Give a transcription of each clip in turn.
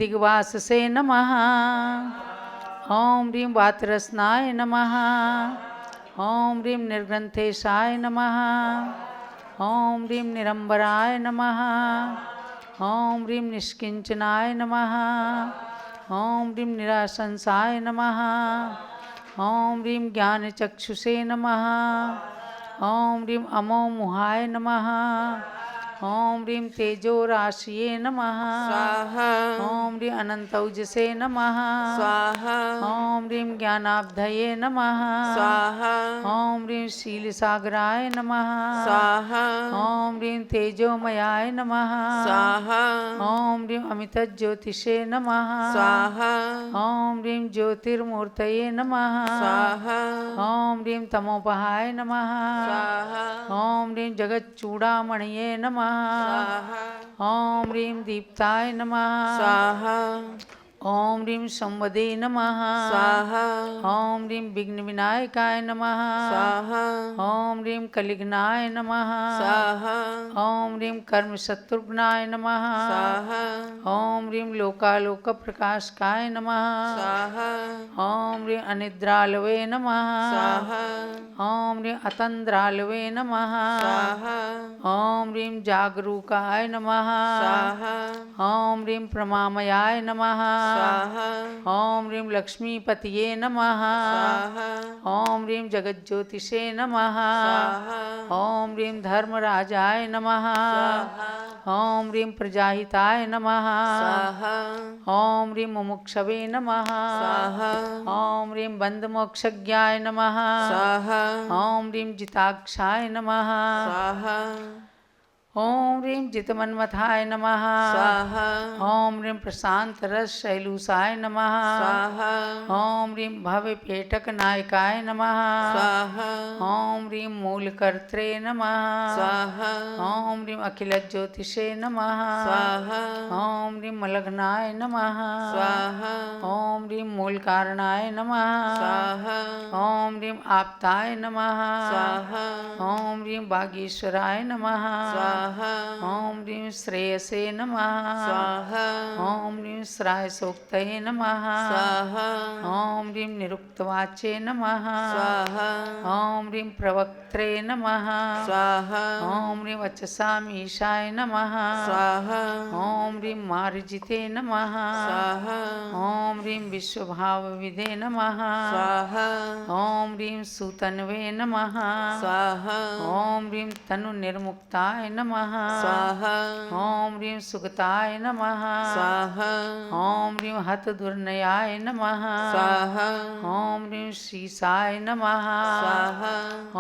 दिग्वाससे नमः। ॐ ह्रीं वातरस्नाय नमः। ॐ ह्रीं निर्ग्रन्थेशाय नमः। ॐ ह्रीं निरम्बराय नमः। ॐ ह्रीं निष्किञ्चनाय नमः। ॐ ह्रीं निराशंसाय नमः। ॐ ह्रीं ज्ञानचक्षुषे नमः। ॐ ह्रीं अमोमुहाय नमः। ॐ ह्रीं तेजोराशिये नमः। स्वाहा ॐ ह्रीं अनन्तौजसे नमः। स्वाहा ॐ ह्रीं ज्ञानाब्धये नमः। स्वाहा ॐ ह्रीं शीलसागराय नमः। स्वाहा ॐ ह्रीं तेजोमयाय नमः। स्वाहा ॐ ह्रीं अमितज्योतिषे नमः। स्वाहा ॐ ह्रीं ज्योतिर्मूर्तये नमः। स्वाहा ॐ ह्रीं तमोपहाय नमः। स्वाहा ॐ ह्रीं जगच्चूडामणये नमः। स्वाहा ॐ ह्रीं दीप्ताय नमः। स्वाहा ॐ ह्रीं संवदे नमः। स्वाहा ॐ ह्रीं विघ्नविनायकाय नमः। स्वाहा ॐ ह्रीं कलिघ्नाय नमः। स्वाहा ॐ ह्रीं कर्मशत्रुघ्नाय नमः। स्वाहा ॐ ह्रीं लोकालोकप्रकाशकाय नमः। स्वाहा ॐ ह्रीं अनिद्रालवे नमः। स्वाहा ॐ ह्रीं अतन्द्रालवे नमः। स्वाहा ॐ ह्रीं जागरूकाय नमः। स्वाहा ॐ ह्रीं प्रमामयाय नमः। स्वाहा ॐ ह्रीं लक्ष्मीपतये नमः। स्वाहा ॐ ह्रीं जगज्योतिषे नमः। स्वाहा ॐ ह्रीं धर्मराजाय नमः। स्वाहा ॐ ह्रीं प्रजाहिताय नमः। स्वाहा ॐ ह्रीं मुमुक्षवे नमः। स्वाहा ॐ ह्रीं बन्धमोक्षज्ञाय नमः। स्वाहा ॐ ह्रीं जिताक्षाय नमः। स्वाहा ॐ ह्रीं जितमन्मथाय नमः। स्वाहा ॐ ह्रीं प्रशान्तरसशैलूषाय नमः। स्वाहा ॐ ह्रीं भवपेटकनायकाय नमः। स्वाहा ॐ ह्रीं मूलकर्त्रे नमः। स्वाहा ॐ ह्रीं अखिलज्योतिषे नमः। स्वाहा ॐ ह्रीं मलघ्नाय नमः। स्वाहा ॐ ह्रीं मूलकारणाय नमः। स्वाहा ॐ ह्रीं आप्ताय नमः। स्वाहा ॐ ह्रीं वागीश्वराय नमः। स्वाहा ॐ ह्रीं श्रेयसे नमः। स्वाहा ॐ ह्रीं श्रायसोक्तये नमः। स्वाहा ॐ ह्रीं निरुक्तवाचे नमः। स्वाहा ॐ ह्रीं प्रवक्त्रे नमः। स्वाहा ॐ ह्रीं वचसामीशाय नमः। स्वाहा ॐ ह्रीं मार्जिते नमः। स्वाहा ॐ ह्रीं विश्वभावविदे नमः। स्वाहा ॐ ह्रीं सुतन्वे नमः। स्वाहा ॐ ह्रीं तनुनिर्मुक्ताय नमः। स्वाहा ॐ ह्रीं सुगताय नमः। स्वाहा ॐ ह्रीं हतदुर्नयाय नमः। स्वाहा ॐ ह्रीं श्रीसाय नमः। स्वाहा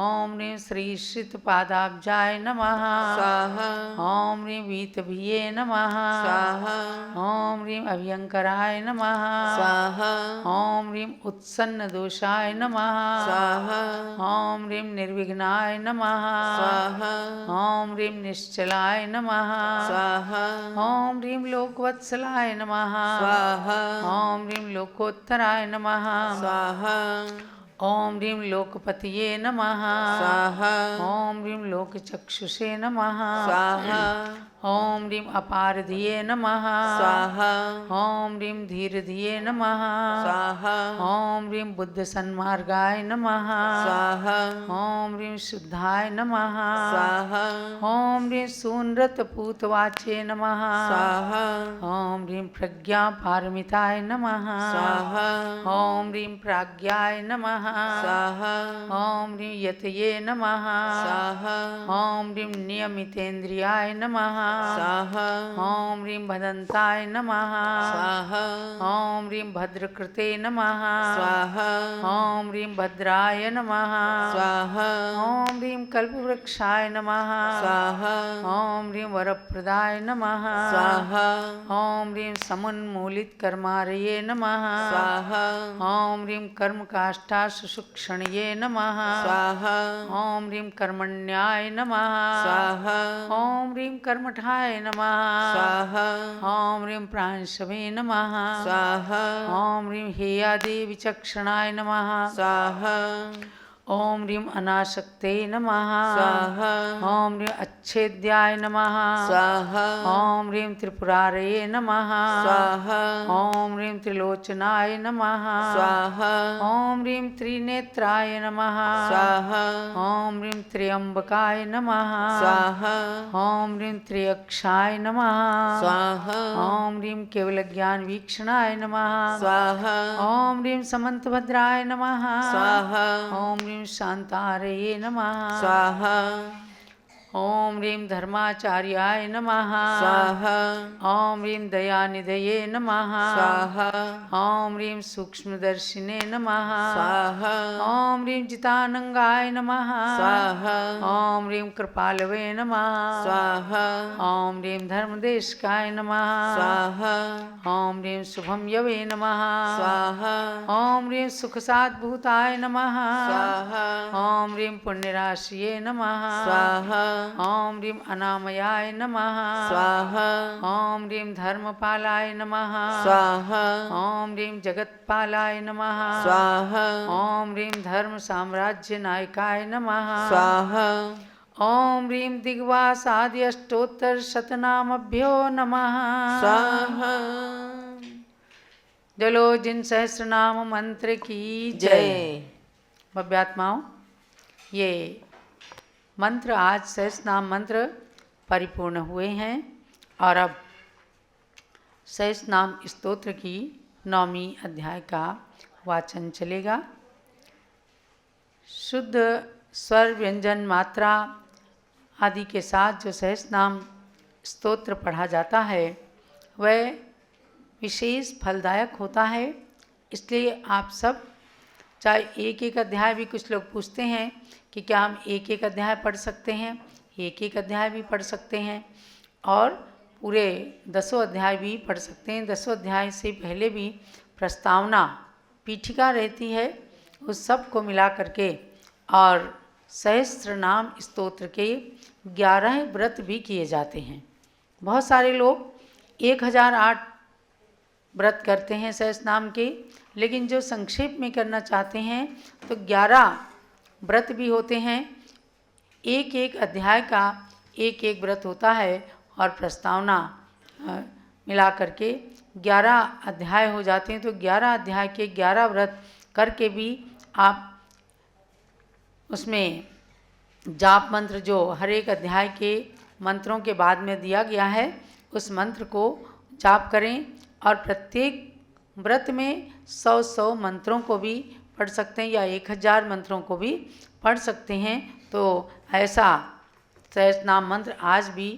ॐ ह्रीं श्रीश्रितपादाब्जाय नमः। स्वाहा ॐ ह्रीं वीतभिये नमः। स्वाहा ॐ ह्रीं अभयङ्कराय नमः। स्वाहा ॐ ह्रीं उत्सन्नदोषाय नमः। स्वाहा ॐ ह्रीं निर्विघ्नाय नमः। स्वाहा ॐ ह्रीं निश्चलाय नमः। स्वाहा ॐ ह्रीं लोकवत्सलाय नमः। स्वाहा ॐ ह्रीं लोकोत्तराय नमः। स्वाहा ॐ ह्रीं लोकपतये नमः। स्वाहा ॐ ह्रीं लोकचक्षुषे नमः। स्वाहा ॐ ह्रीं अपारधिये नमः। स्वाहा ॐ ह्रीं धीरधिये नमः। स्वाहा ॐ ह्रीं बुद्धसन्मार्गाय नमः। स्वाहा ॐ ह्रीं शुद्धाय नमः। स्वाहा ॐ ह्रीं सूनरतपूतवाचे नमः। स्वाहा ॐ ह्रीं प्रज्ञापारमिताय नमः। स्वाहा ॐ ह्रीं प्राज्ञाय नमः। स्वाहा ॐ ह्रीं यतये नमः। स्वाहा ॐ ह्रीं नियमितेन्द्रियाय नमः। स्वाहा ॐ ह्रीं भदन्ताय नमः। स्वाहा ॐ ह्रीं भद्रकृते नमः। स्वाहा ॐ ह्रीं भद्राय नमः। स्वाहा ॐ ह्रीं कल्पवृक्षाय नमः। स्वाहा ॐ ह्रीं वरप्रदाय नमः। स्वाहा ॐ ह्रीं समुन्मूलितकर्मारये नमः। स्वाहा ॐ ह्रीं कर्मकाष्ठाशुषुक्षणये नमः। स्वाहा ॐ ह्रीं कर्मण्याय नमः। स्वाहा ॐ ह्रीं कर्मठाय नमः। स्वाहा ॐ ह्रीं प्रांशवे नमः। स्वाहा ॐ ह्रीं हेयादेविचक्षणाय नमः। स्वाहा ओम ह्रीं अनासक्ते नमः। स्वाहा ओम ह्रीं अच्छेद्याय नमः। स्वाहा ओम ह्रीं त्रिपुरारये नमः। स्वाहा ओम ह्रीं त्रिलोचनाय नमः। स्वाहा ओम ह्रीं त्रिनेत्राय नमः। स्वाहा ओम ह्रीं त्र्यंबकाय नमः। स्वाहा ओम ह्रीं त्र्यक्षाय नमः। स्वाहा ओम ह्रीं केवलज्ञान वीक्षणाय नमः। स्वाहा ओम ह्रीं समन्तभद्राय नमः। स्वाहा ओम ह्रीं शांतारये नमः। स्वाहा ओम ह्रीं धर्माचार्याय नमः। स्वाहा ओम ह्रीं दयानिधये नमः। स्वाहा ओम ह्रीं सूक्ष्मदर्शिने नमः। स्वाहा ओम ह्रीं जितानंगाय नमः। स्वाहा ओम ह्रीं कृपालवे नमः। स्वाहा ओम ह्रीं धर्मदेशकाय नमः। स्वाहा ओम ह्रीं शुभम यवे नमः। स्वाहा ओम ह्रीं सुखसाद्भूताय नमः। स्वाहा ओम ह्रीं पुण्यराशिये नमः। स्वाहा ओम ह्रीं अनामयाय नमः। स्वाहा ओम ह्रीं धर्मपालाय नमः। स्वाहा ओम ह्रीं जगत्पालाय नमः। स्वाहा ओम ह्रीं धर्म साम्राज्य नायकाय नमः। स्वाहा ओम ह्रीं दिग्वासादि अष्टोत्तर शतनामभ्यो नमः। स्वाहा जलो जिन सहस्रनाम मंत्र की जय। जय। भव्यात्माओं, ये मंत्र आज सहस्रनाम मंत्र परिपूर्ण हुए हैं और अब सहस्रनाम स्तोत्र की 9वीं अध्याय का वाचन चलेगा। शुद्ध स्वर व्यंजन मात्रा आदि के साथ जो सहस्रनाम स्तोत्र पढ़ा जाता है वह विशेष फलदायक होता है। इसलिए आप सब चाहे एक एक अध्याय भी, कुछ लोग पूछते हैं कि क्या हम एक एक अध्याय पढ़ सकते हैं, एक एक अध्याय भी पढ़ सकते हैं और पूरे 10 अध्याय भी पढ़ सकते हैं। 10 अध्याय से पहले भी प्रस्तावना पीठिका रहती है, उस सब को मिला करके और सहस्त्रनाम स्तोत्र के 11 व्रत भी किए जाते हैं। बहुत सारे लोग 1008 व्रत करते हैं सहस्त्रनाम के, लेकिन जो संक्षेप में करना चाहते हैं तो 11 व्रत भी होते हैं। एक एक अध्याय का एक एक व्रत होता है और प्रस्तावना मिला करके 11 अध्याय हो जाते हैं। तो 11 अध्याय के 11 व्रत करके भी आप उसमें जाप मंत्र जो हर एक अध्याय के मंत्रों के बाद में दिया गया है उस मंत्र को जाप करें और प्रत्येक व्रत में 100 मंत्रों को भी पढ़ सकते हैं या 1000 मंत्रों को भी पढ़ सकते हैं। तो ऐसा सहस्रनाम मंत्र आज भी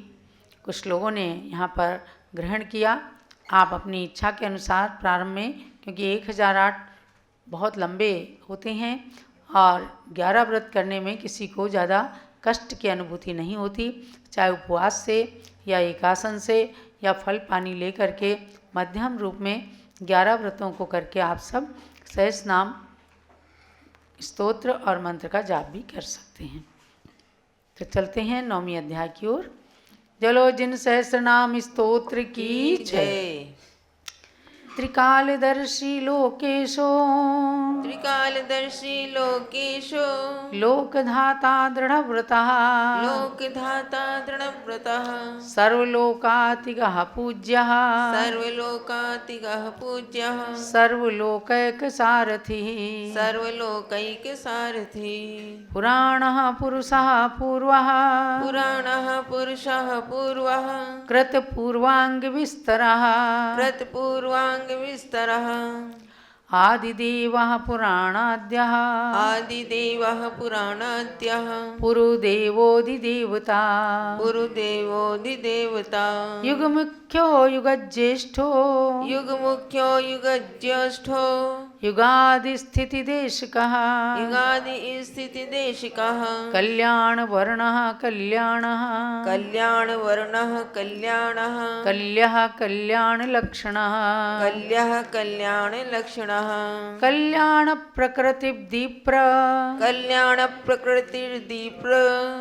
कुछ लोगों ने यहाँ पर ग्रहण किया। आप अपनी इच्छा के अनुसार प्रारंभ में, क्योंकि 1008 बहुत लंबे होते हैं और 11 व्रत करने में किसी को ज़्यादा कष्ट की अनुभूति नहीं होती, चाहे उपवास से या एकासन से या फल पानी ले करके मध्यम रूप में 11 व्रतों को करके आप सब सहस्रनाम स्तोत्र और मंत्र का जाप भी कर सकते हैं। तो चलते हैं 9वीं अध्याय की ओर। जलो जिन सहस्रनाम स्तोत्र की जय। त्रिकालदर्शी लोकेशो त्रिकालदर्शी लोकेशो लोकधाता दृढ़व्रतः लोकधाता दृढ़व्रतः सर्वलोकातिगः पूज्यः सर्वलोकातिगः पूज्यः सर्वलोकैकसारथिः सर्वलोकैकसारथी पुराणः पुरुषः पूर्वः पुराणः पुरुषः पूर्वः कृतपूर्वाङ्गविस्तरः कृतपूर्वाङ्गविस्तरः आदिदेवः पुराणाद्यः आदिदेवः पुराणाद्यः पुरुदेवोऽधिदेवता पुरुदेवोऽधिदेवता युगमुख्यो युगज्येष्ठो युगमुख्यो युगज्येष्ठो युगादिस्थितिदेशकः युगादिस्थितिदेशिकः कल्याणवर्णः कल्याणः कल्याणवर्णः कल्याणः कल्यः कल्याणलक्षणः कल्यः कल्याणलक्षणः कल्याणप्रकृतिदीप्र कल्याणप्रकृतिर्दीप्र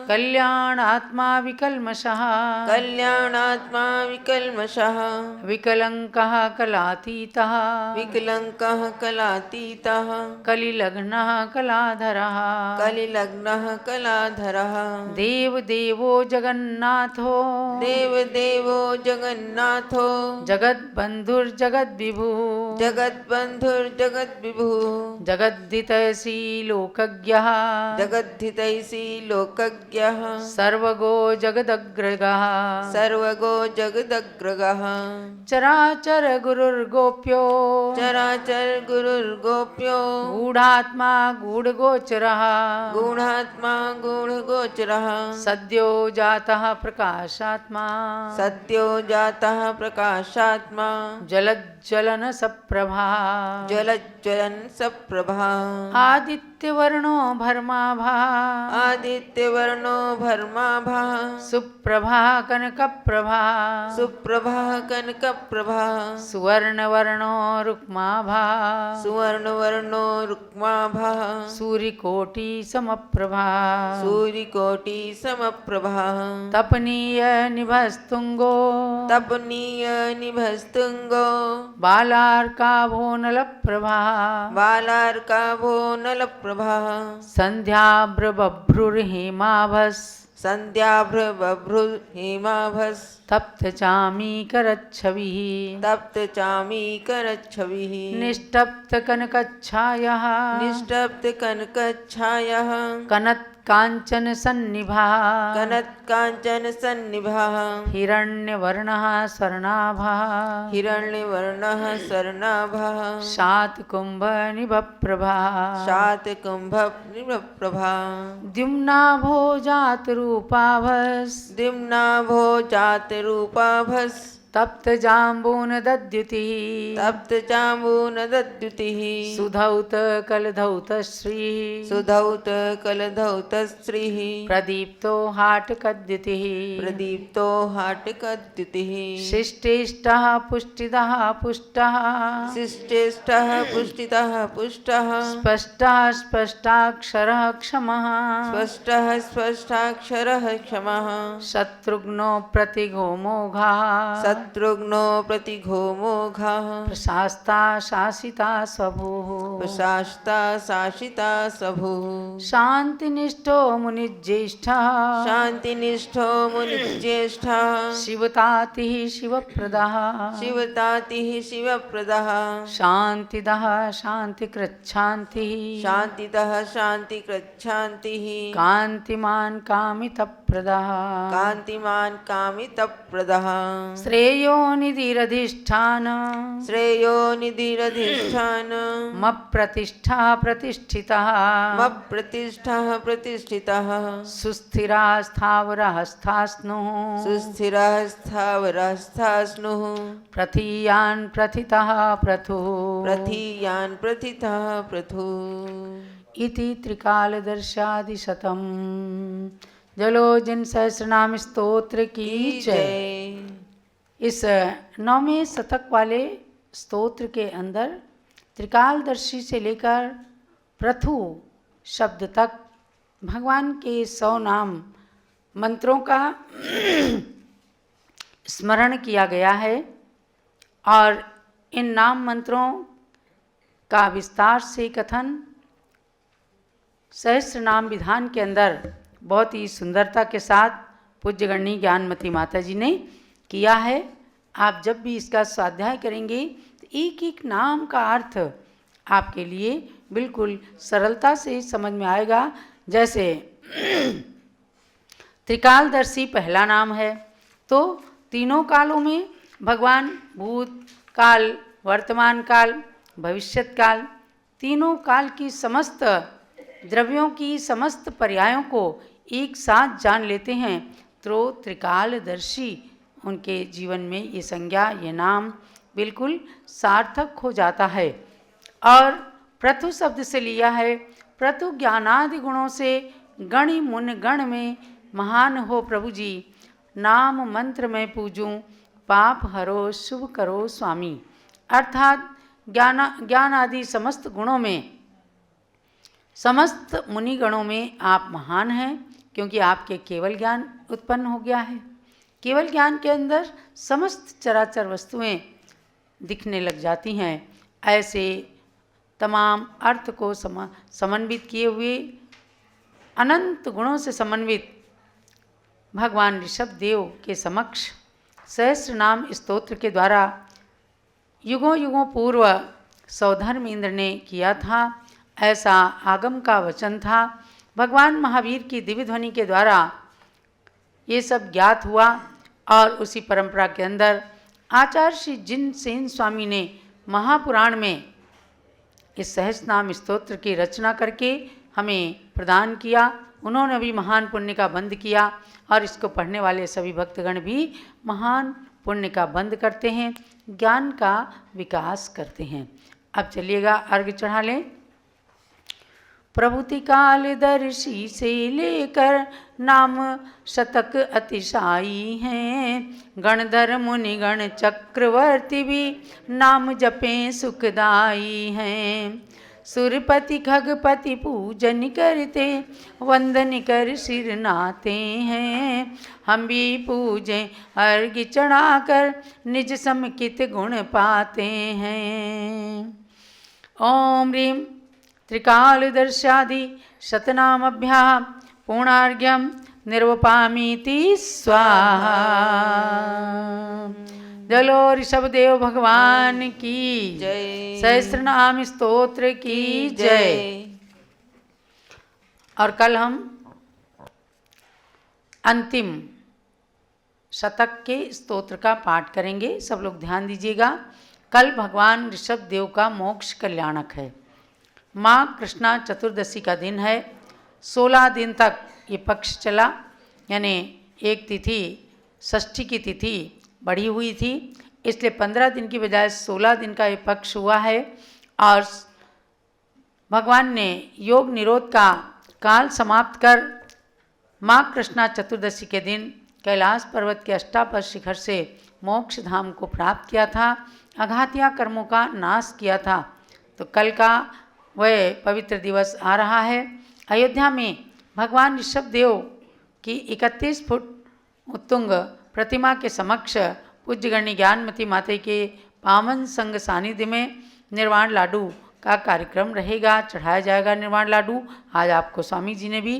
कल्याणात्मा विकल्मषः कल्याणात्मा विकल्मषः विकलङ्कः कलातीतः विकलङ्कः कलातीतः कलातीतः कलिलग्नः कलाधरः कलिलग्नः कलाधरः देवदेवो जगन्नाथो देवदेवो जगन्नाथो जगद्बन्धुर्जगद्विभुः जगद्बन्धुर्जगद्विभुः जगद्धितैषीलोकज्ञः जगद्धितैषी लोकज्ञः सर्वगो जगदग्रगः सर्वगो जगदग्रगः चराचर गुरुर्गोप्यो चराचर गुरुर्गोप्यो गूढात्मा गूढगोचरः गूढात्मा गूढगोचरः सद्यो जातः प्रकाशात्मा सद्यो जातः प्रकाशात्मा जलज्ज्वलन सप्रभा ज्वलज्ज्वलन सप्रभा आदित्यवर्णो भर्माभा आदित्यवर्णो भर्माभा सुप्रभा कनकप्रभा सुप्रभा कनकप्रभा सुवर्णवर्णो रुक्माभा सुवर्णवर्णो रुक्माभा सूर्यकोटि समप्रभा सूर्यकोटि समप्रभा तपनीय निभस्तुंगो तपनीय निभस्तुंगो बालार्काभो नलप्रभा बालार्काभो नलप्रभा संध्याभ्रबभ्रुर्हेमाभस् संध्याभ्रबभ्रुर्हेमाभस् तप्तचामीकरच्छविः तप्तचामीकरच्छविः निष्टप्तकनकच्छायः निष्टप्तकनकच्छायः कनत्काञ्चन सन्निभः कनत्काञ्चन सन्निभः हिरण्यवर्णः स्वर्णाभः हिरण्यवर्णः स्वर्णाभः शातकुम्भनिभप्रभा शातकुम्भनिभप्रभा द्युम्नाभो जातरूपाभस् दिम्नाभो जातरूपाभस् तप्तजाम्बूनदद्युतिः तप्तजाम्बूनदद्युतिः सुधौत कलधौतश्रीः सुधौत कलधौतश्रीः प्रदीप्तो हाटकद्युतिः प्रदीप्तो हाटकद्युतिः शिष्टेष्टः पुष्टिदः पुष्टः शिष्टेष्टः पुष्टितः पुष्टः स्पष्टः स्पष्टाक्षरः क्षमः स्पष्टः स्पष्टाक्षरः क्षमः शत्रुघ्नो प्रतिघोमोघः शत्रुघ्नो प्रतिघोमोघः प्रशास्ता शासिता स्वभुः प्रशास्ता शासिता स्वभुः शान्तिनिष्ठो मुनिज्येष्ठः शान्तिनिष्ठो मुनिज्येष्ठः शिवतातिः शिवप्रदः शिवतातिः शिवप्रदः शान्तिदः शान्तिकृच्छान्तिः शान्तितः शान्तिकृच्छान्तिः कान्तिमान् कामितप्रदः कान्तिमान् कामितप्रदः श्रेयो निधिरधिष्ठान श्रेयो निधिरधिष्ठान मप्रतिष्ठा प्रतिष्ठितः मप्रतिष्ठः प्रतिष्ठितः सुस्थिरा स्थावरः स्थास्नुः सुस्थिरः स्थावरः स्थास्नुः प्रथीयान् प्रथितः प्रथुः प्रथीयान् प्रथितः प्रथुः इति त्रिकालदर्शादिशतम् जलो जिन सहस्रनाम स्तोत्र की जय। इस 9वें शतक वाले स्तोत्र के अंदर त्रिकालदर्शी से लेकर प्रथु शब्द तक भगवान के 100 नाम मंत्रों का स्मरण किया गया है और इन नाम मंत्रों का विस्तार से कथन सहस्र नाम विधान के अंदर बहुत ही सुंदरता के साथ पूज्यगणी ज्ञानमती माता जी ने किया है। आप जब भी इसका स्वाध्याय करेंगे तो एक एक नाम का अर्थ आपके लिए बिल्कुल सरलता से समझ में आएगा। जैसे त्रिकालदर्शी पहला नाम है, तो तीनों कालों में भगवान भूत काल, वर्तमान काल, भविष्यत काल, तीनों काल की समस्त द्रव्यों की समस्त पर्यायों को एक साथ जान लेते हैं तो त्रिकालदर्शी उनके जीवन में ये संज्ञा, ये नाम बिल्कुल सार्थक हो जाता है। और प्रथु शब्द से लिया है, प्रथु ज्ञानादि गुणों से गणि मुन गण में महान हो प्रभु जी, नाम मंत्र में पूजूं, पाप हरो शुभ करो स्वामी। अर्थात ज्ञान आदि समस्त गुणों में, समस्त मुनि गणों में आप महान हैं, क्योंकि आपके केवल ज्ञान उत्पन्न हो गया है। केवल ज्ञान के अंदर समस्त चराचर वस्तुएं दिखने लग जाती हैं। ऐसे तमाम अर्थ को समन्वित किए हुए अनंत गुणों से समन्वित भगवान ऋषभ देव के समक्ष सहस्र नाम स्तोत्र के द्वारा युगों युगों पूर्व सौधर्म इंद्र ने किया था। ऐसा आगम का वचन था। भगवान महावीर की दिव्य ध्वनि के द्वारा ये सब ज्ञात हुआ और उसी परंपरा के अंदर आचार्य श्री जिन सेन स्वामी ने महापुराण में इस सहस्रनाम स्तोत्र की रचना करके हमें प्रदान किया। उन्होंने भी महान पुण्य का बंध किया और इसको पढ़ने वाले सभी भक्तगण भी महान पुण्य का बंध करते हैं, ज्ञान का विकास करते हैं। अब चलिएगा अर्घ्य चढ़ा लें। प्रभुति काल दर्शी से लेकर नाम शतक अतिशाई हैं, गणधर मुनि गण चक्रवर्ती भी नाम जपें सुखदाई हैं। सुरपति खगपति पूजन करते, वंदन कर सिर नाते हैं। हम भी पूजें अर्घ्य चढ़ाकर, निज समकित गुण पाते हैं। ओम ह्रीं त्रिकालदर्शादि शतनामभ्यां पूर्णार्घ्यं निर्वपामीति स्वाहा। जलो ऋषभदेव भगवान की जय। सहस्रनाम स्तोत्र की जय। और कल हम अंतिम शतक के स्तोत्र का पाठ करेंगे। सब लोग ध्यान दीजिएगा। कल भगवान ऋषभ देव का मोक्ष कल्याणक है। माँ कृष्णा चतुर्दशी का दिन है। 16 दिन तक ये पक्ष चला, यानी एक तिथि षष्ठी की तिथि बढ़ी हुई थी, इसलिए 15 दिन की बजाय 16 दिन का ये पक्ष हुआ है। और भगवान ने योग निरोध का काल समाप्त कर माँ कृष्णा चतुर्दशी के दिन कैलाश पर्वत के अष्टापद शिखर से मोक्ष धाम को प्राप्त किया था, अघातिया कर्मों का नाश किया था। तो कल का वह पवित्र दिवस आ रहा है। अयोध्या में भगवान ऋषभ देव की 31 फुट उत्तुंग प्रतिमा के समक्ष पूज्यगण्य ज्ञानमती माता के पावन संग सानिध्य में निर्वाण लाडू का कार्यक्रम रहेगा, चढ़ाया जाएगा निर्वाण लाडू। आज आपको स्वामी जी ने भी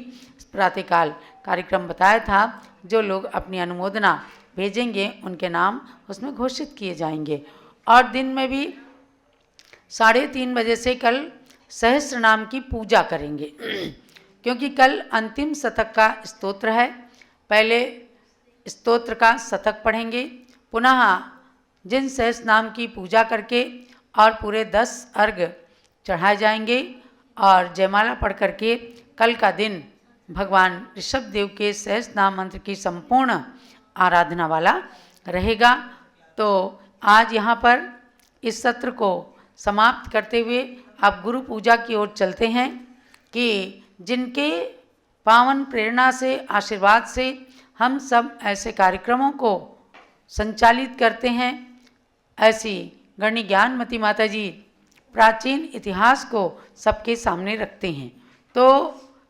प्रातःकाल कार्यक्रम बताया था। जो लोग अपनी अनुमोदना भेजेंगे उनके नाम उसमें घोषित किए जाएंगे। और दिन में भी 3:30 बजे से कल सहस्र नाम की पूजा करेंगे, क्योंकि कल अंतिम शतक का स्तोत्र है। पहले स्तोत्र का शतक पढ़ेंगे, पुनः जिन सहस्र नाम की पूजा करके और पूरे 10 अर्घ्य चढ़ाए जाएंगे और जयमाला पढ़ करके कल का दिन भगवान ऋषभ देव के सहस्र नाम मंत्र की संपूर्ण आराधना वाला रहेगा। तो आज यहाँ पर इस सत्र को समाप्त करते हुए अब गुरु पूजा की ओर चलते हैं कि जिनके पावन प्रेरणा से, आशीर्वाद से हम सब ऐसे कार्यक्रमों को संचालित करते हैं। ऐसी गणि ज्ञानमती माता जी प्राचीन इतिहास को सबके सामने रखते हैं। तो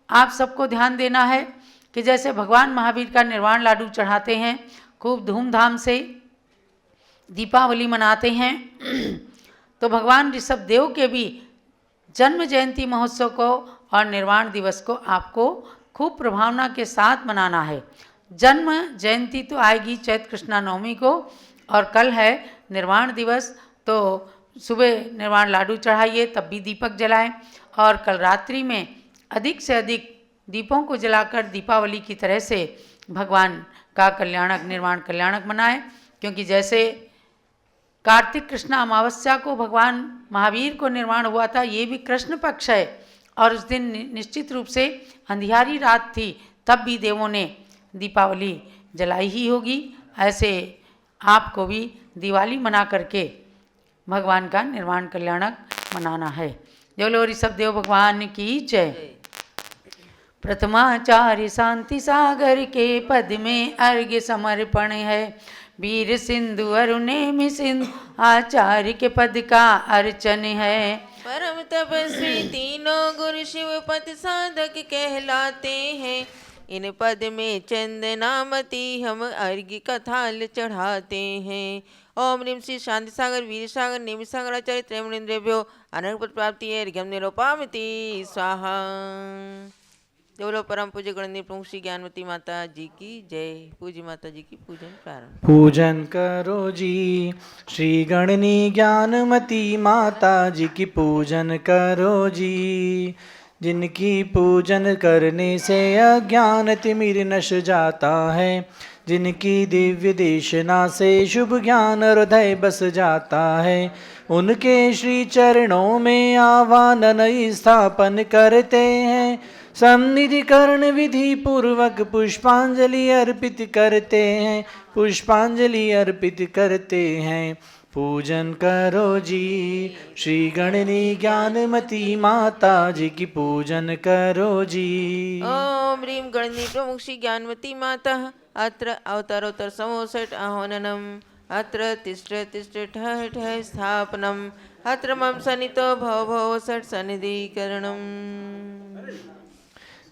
आप सबको ध्यान देना है कि जैसे भगवान महावीर का निर्वाण लाडू चढ़ाते हैं, खूब धूमधाम से दीपावली मनाते हैं, तो भगवान ऋषभ देव के भी जन्म जयंती महोत्सव को और निर्वाण दिवस को आपको खूब प्रभावना के साथ मनाना है। जन्म जयंती तो आएगी चैत्र कृष्णा नवमी को, और कल है निर्वाण दिवस। तो सुबह निर्वाण लाडू चढ़ाइए, तब भी दीपक जलाएं, और कल रात्रि में अधिक से अधिक दीपों को जलाकर दीपावली की तरह से भगवान का कल्याणक, निर्वाण कल्याणक मनाएं। क्योंकि जैसे कार्तिक कृष्ण अमावस्या को भगवान महावीर को निर्वाण हुआ था, ये भी कृष्ण पक्ष है, और उस दिन निश्चित रूप से अंधियारी रात थी, तब भी देवों ने दीपावली जलाई ही होगी। ऐसे आपको भी दिवाली मना करके भगवान का निर्वाण कल्याणक मनाना है। जय ऋषभ देव भगवान की जय। प्रथमाचार्य शांति सागर के पद में अर्घ्य समर्पण है। वीर सिंधु अरुणेमि सिंधु आचार्य के पद का अर्चन है। परम तपस्वी तीनों गुरु शिव पद साधक कहलाते हैं। इन पद में चंदनामती हम अर्घ्य का थाल चढ़ाते हैं। ओम ह्रीं श्री शांति सागर वीर सागर नेमि सागर आचार्य त्रयमुनिन्द्रेभ्यो अनंत पद प्राप्ति अर्घ्यम निरूपामिति स्वाहा। बोलो परम पूज्य गणनीय प्रमुख श्री ज्ञानवती माता जी की जय। पूज्य माता जी की पूजन प्रारंभ। पूजन करो जी श्री गणनी ज्ञानमती माता जी की पूजन करो जी। जिनकी पूजन करने से अज्ञान तिमिर नश जाता है, जिनकी दिव्य देशना से शुभ ज्ञान हृदय बस जाता है, उनके श्री चरणों में आवाहन स्थापन करते हैं। सन्निधिकरण विधि पूर्वक पुष्पांजलि अर्पित करते हैं, पुष्पांजलि अर्पित करते हैं। पूजन करो जी श्री गणनी ज्ञानमती माता जी की पूजन करो जी। ओम ह्रीं गणनी प्रमुख श्री ज्ञानवती माता अत्र अवतारोत्तर समोसट आह्वाननम अत्र तिष्ठ तिष्ठ ठः ठः स्थापनम अत्र मम सनितो भव भव सट सनिधिकरणम।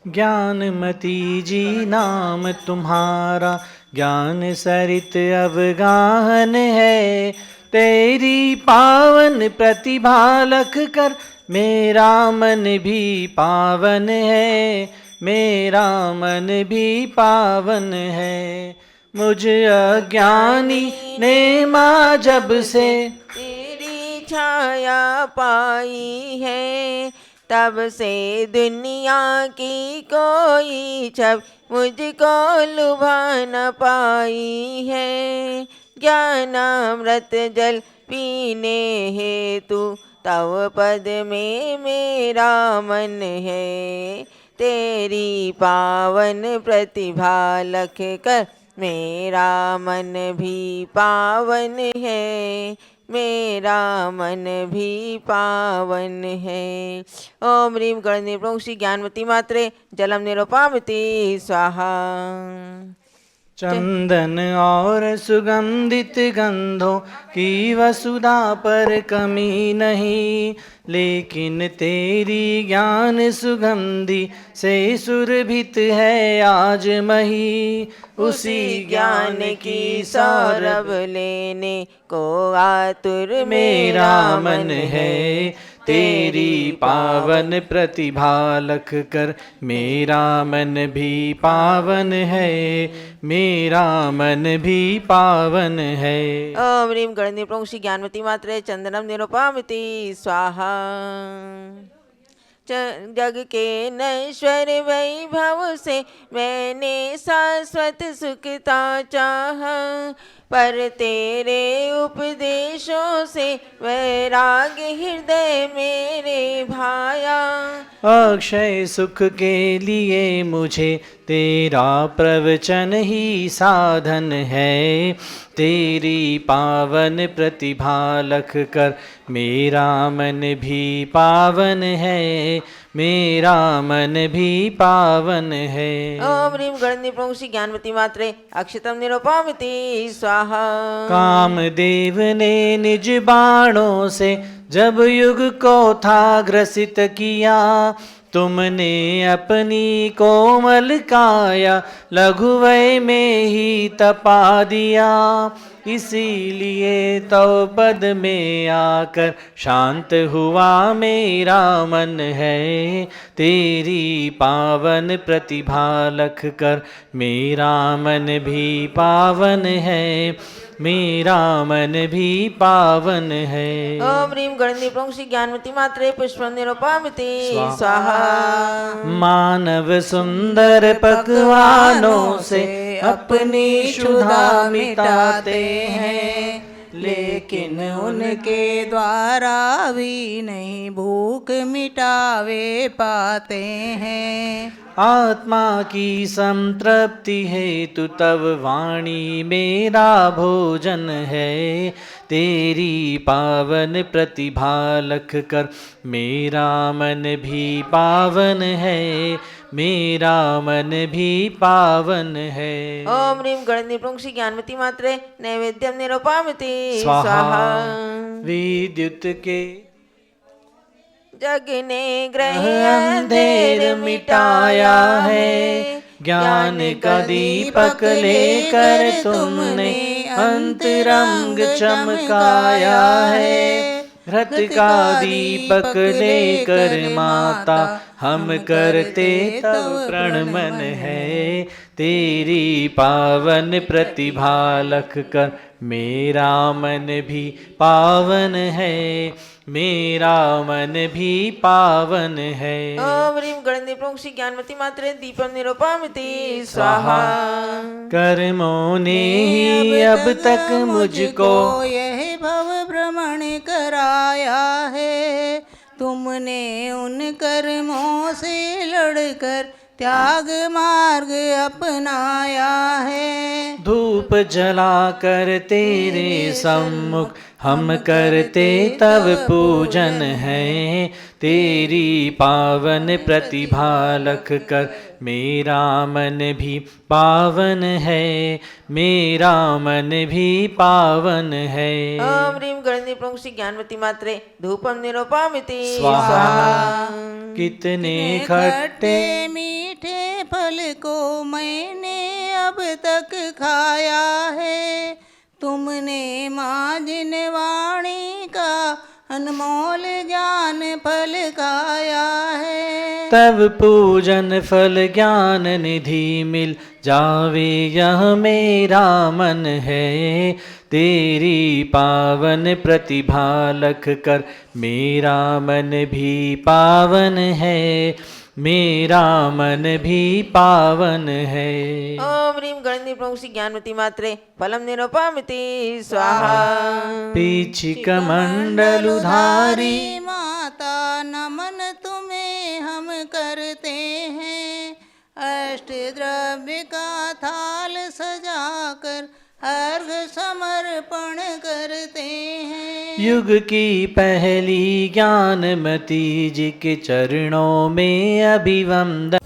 ज्ञानमती जी नाम तुम्हारा ज्ञान सरित अवगाहन है, तेरी पावन प्रतिभा लख कर मेरा मन भी पावन है, मेरा मन भी पावन है। मुझ अज्ञानी ने माँ जब से तेरी छाया पाई है, तब से दुनिया की कोई छब मुझको लुभा न पाई है। ज्ञानामृत जल पीने हेतु तव पद में मेरा मन है, तेरी पावन प्रतिभा लख कर मेरा मन भी पावन है, मेरा मन भी पावन है। ओम ह्रीं गणनी प्रमुख श्री ज्ञानवती मात्रे जलम निरूपामिति स्वाहा। चंदन और सुगंधित गंधों की वसुधा पर कमी नहीं, लेकिन तेरी ज्ञान सुगंधि से सुरभित है आज मही। उसी ज्ञान की सौरभ लेने को आतुर मेरा मन है, तेरी पावन प्रतिभा लख कर मेरा मन भी पावन है, मेरा मन भी पावन है। ओम ह्रीं गणनी प्रमुख श्री ज्ञानवती मात्रे चंदनम निरूपामिति स्वाहा। जग के नश्वर वैभव से मैंने शाश्वत सुखता चाहा, पर तेरे उपदेशों से वैराग्य हृदय मेरे भाया। अक्षय सुख के लिए मुझे तेरा प्रवचन ही साधन है, तेरी पावन प्रतिभा लख कर मेरा मन भी पावन है, मेरा मन भी पावन है। ओम ह्रीं गणनी प्रमुख श्री ज्ञानवती मात्रे अक्षतम निरूपामिति स्वाहा। कामदेव ने निज बाणों से जब युग को था ग्रसित किया, तुमने अपनी कोमल काया लघुवय में ही तपा दिया। इसीलिए तव पद में आकर शांत हुआ मेरा मन है, तेरी पावन प्रतिभा लख कर मेरा मन भी पावन है, मेरा मन भी पावन है। ओम ह्रीं गणनी प्रमुख श्री ज्ञानवती मात्रे पुष्पम निरूपामिति स्वाहा। मानव सुंदर पकवानों से अपनी क्षुधा मिटाते हैं, लेकिन उनके द्वारा भी नहीं भूख मिटावे पाते हैं। आत्मा की संतृप्ति हेतु तव वाणी मेरा भोजन है, तेरी पावन प्रतिभा लख कर मेरा मन भी पावन है, मेरा मन भी पावन है। ओम ह्रीं गणनी प्रमुख श्री ज्ञानवती मात्रे नैवेद्यम निरूपामिति स्वाहा। विद्युत के जग ने ग्रह अंधेर मिटाया है, ज्ञान का दीपक लेकर तुमने अंतरंग चमकाया है। रथ का दीपक लेकर माता हम करते तव प्रणमन है। तेरी पावन प्रतिभा लख कर मेरा मन भी पावन है, मेरा मन भी पावन है। ओम ह्रीं गणेन्द्र प्रमुख श्री ज्ञानमती मात्रे दीपम निरूपमिति स्वाहा। कर्मों ने ही अब तक मुझको यह भव भ्रमण कराया है। तुमने उन कर्मों से लड़कर त्याग मार्ग अपनाया है। धूप जलाकर तेरे सम्मुख हम करते तव पूजन है। तेरी पावन प्रतिभा लख कर मेरा मन भी पावन है, मेरा मन भी पावन है। ओम ह्रीं गणेन्द्र प्रमुख श्री ज्ञानमती मात्रे धूपम निरूपमिति स्वाहा। कितने खट्टे मीठे फल को मैंने अब तक खाया है। तुमने माँ जिनवाणी का अनमोल ज्ञान फल खाया है। तब पूजन फल ज्ञान निधि मिल जावे यह मेरा मन है। तेरी पावन प्रतिभा लख कर मेरा मन भी पावन है, मेरा मन भी पावन है। ओम ह्रीं गणेन्द्र प्रमुख श्री ज्ञानमती मात्रे फलम निरूपमिति स्वाहा। पीछिक मंडलुधारी माता नमन तुम्हें हम करते हैं। अष्ट द्रव्य का थाल सजाकर अर्घ समर्पण करते हैं। युग की पहली ज्ञानमती जी के चरणों में अभिवंदन